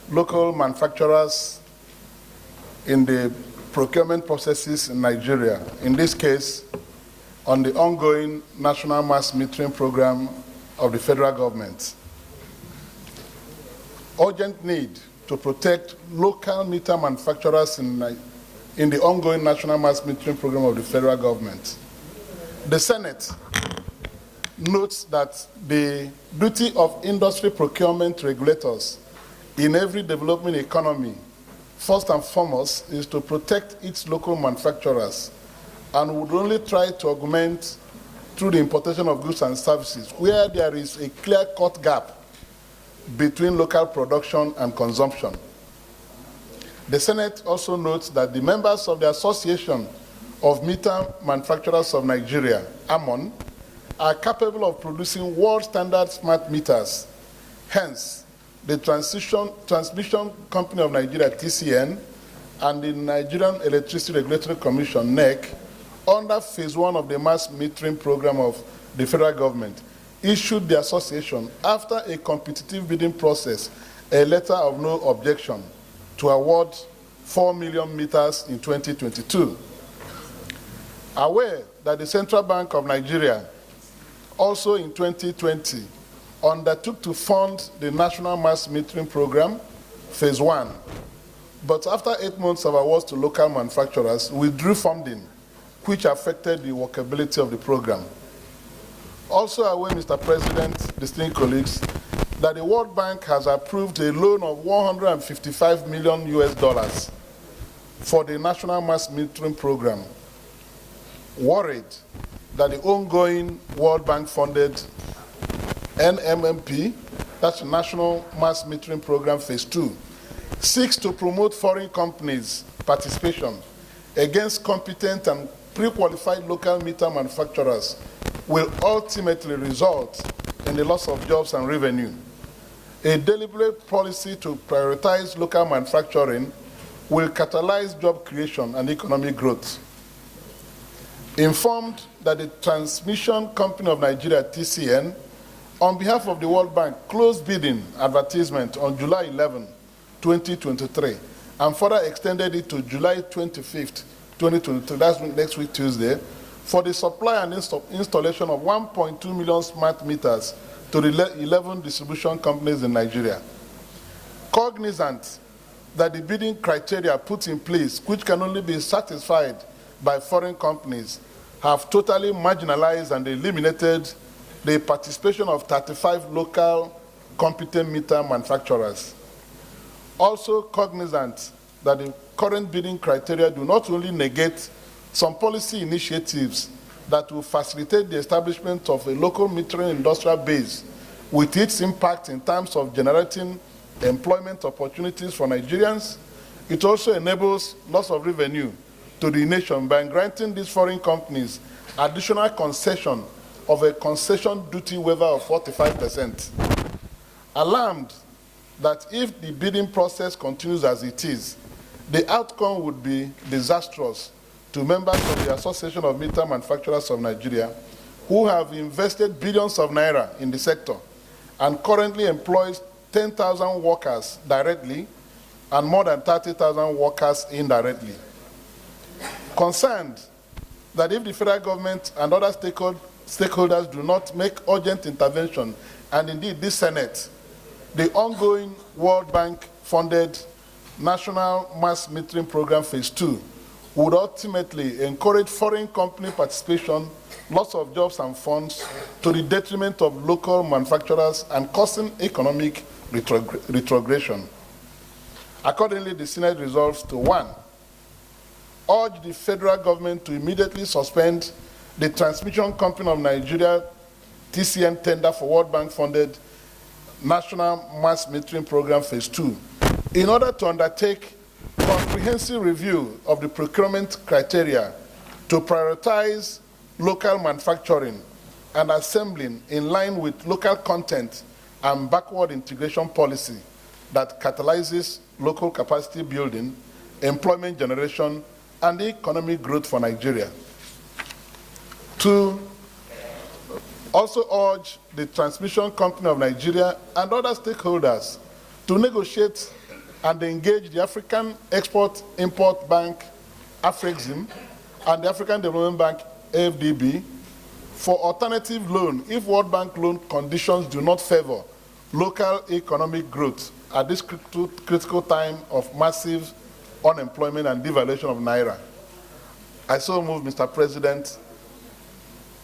local manufacturers in the procurement processes in Nigeria, in this case, on the ongoing national mass metering program of the federal government. Urgent need to protect local meter manufacturers in the ongoing national mass metering program of the federal government. The Senate notes that the duty of industry procurement regulators in every developing economy, first and foremost, is to protect its local manufacturers, and would only try to augment through the importation of goods and services where there is a clear-cut gap between local production and consumption. The Senate also notes that the members of the Association of Meter Manufacturers of Nigeria, AMON, are capable of producing world-standard smart meters. Hence, the Transmission Company of Nigeria, TCN, and the Nigerian Electricity Regulatory Commission, NEC, under Phase 1 of the mass metering program of the federal government, issued the association, after a competitive bidding process, a letter of no objection to award 4 million meters in 2022. Aware that the Central Bank of Nigeria also in 2020 undertook to fund the National Mass Metering Program, Phase 1, but after 8 months of awards to local manufacturers, withdrew funding, which affected the workability of the program. Also aware, Mr. President, distinguished colleagues, that the World Bank has approved a loan of $155 million US for the National Mass Metering Program, worried that the ongoing World Bank-funded NMMP, that's the National Mass Metering Program Phase 2, seeks to promote foreign companies' participation against competent and pre-qualified local meter manufacturers will ultimately result in the loss of jobs and revenue. A deliberate policy to prioritize local manufacturing will catalyze job creation and economic growth. Informed that the Transmission Company of Nigeria, TCN, on behalf of the World Bank, closed bidding advertisement on July 11, 2023, and further extended it to July 25th, 2023, that's next week, Tuesday, for the supply and installation of 1.2 million smart meters to the 11 distribution companies in Nigeria. Cognizant that the bidding criteria put in place, which can only be satisfied by foreign companies, have totally marginalized and eliminated the participation of 35 local competent meter manufacturers. Also cognizant that the current bidding criteria do not only negate some policy initiatives that will facilitate the establishment of a local metering industrial base with its impact in terms of generating employment opportunities for Nigerians, it also enables loss of revenue to the nation by granting these foreign companies additional concession of a concession duty waiver of 45%. Alarmed that if the bidding process continues as it is, the outcome would be disastrous to members of the Association of Meter Manufacturers of Nigeria who have invested billions of naira in the sector and currently employs 10,000 workers directly and more than 30,000 workers indirectly. Concerned that if the federal government and other stakeholders do not make urgent intervention, and indeed this Senate, the ongoing World Bank-funded National Mass Metering Program Phase 2 would ultimately encourage foreign company participation, loss of jobs and funds to the detriment of local manufacturers and causing economic retrogression. Accordingly, the Senate resolves to 1, urge the federal government to immediately suspend the Transmission Company of Nigeria TCN tender for World Bank-funded National Mass Metering Program Phase 2 in order to undertake comprehensive review of the procurement criteria to prioritize local manufacturing and assembling in line with local content and backward integration policy that catalyzes local capacity building, employment generation, and economic growth for Nigeria. 2, also urge the Transmission Company of Nigeria and other stakeholders to negotiate and engage the African Export-Import Bank, AFREXIM, and the African Development Bank, AFD B, for alternative loan if World Bank loan conditions do not favor local economic growth at this critical time of massive unemployment and devaluation of Naira. I so move, Mr. President.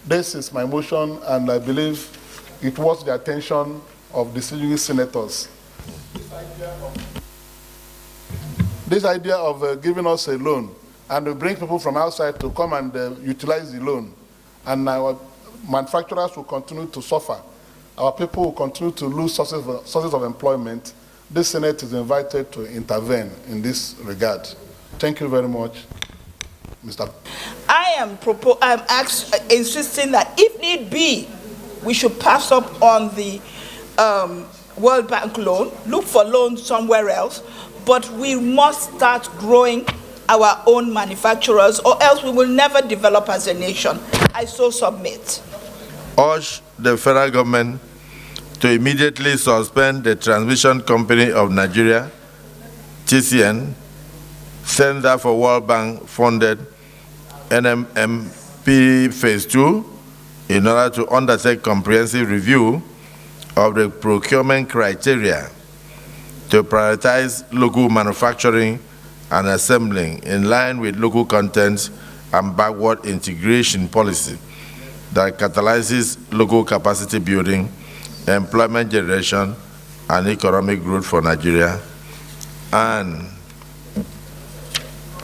This is my motion, and I believe it was the attention of distinguished senators. This idea of giving us a loan and to bring people from outside to come and utilize the loan, and our manufacturers will continue to suffer. Our people will continue to lose sources of employment. This Senate is invited to intervene in this regard. Thank you very much, Mr. I am insisting that if need be, we should pass up on the World Bank loan, look for loans somewhere else, but we must start growing our own manufacturers, or else we will never develop as a nation. I so submit. Urge the federal government to immediately suspend the Transmission Company of Nigeria, TCN, Center for World Bank funded NMMP Phase 2 in order to undertake comprehensive review of the procurement criteria to prioritize local manufacturing and assembling in line with local content and backward integration policy that catalyzes local capacity building, employment generation, and economic growth for Nigeria. And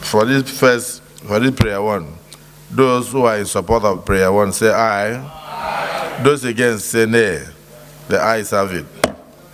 for this prayer one, those who are in support of prayer one say aye. Aye. Those against say nay. The ayes have it.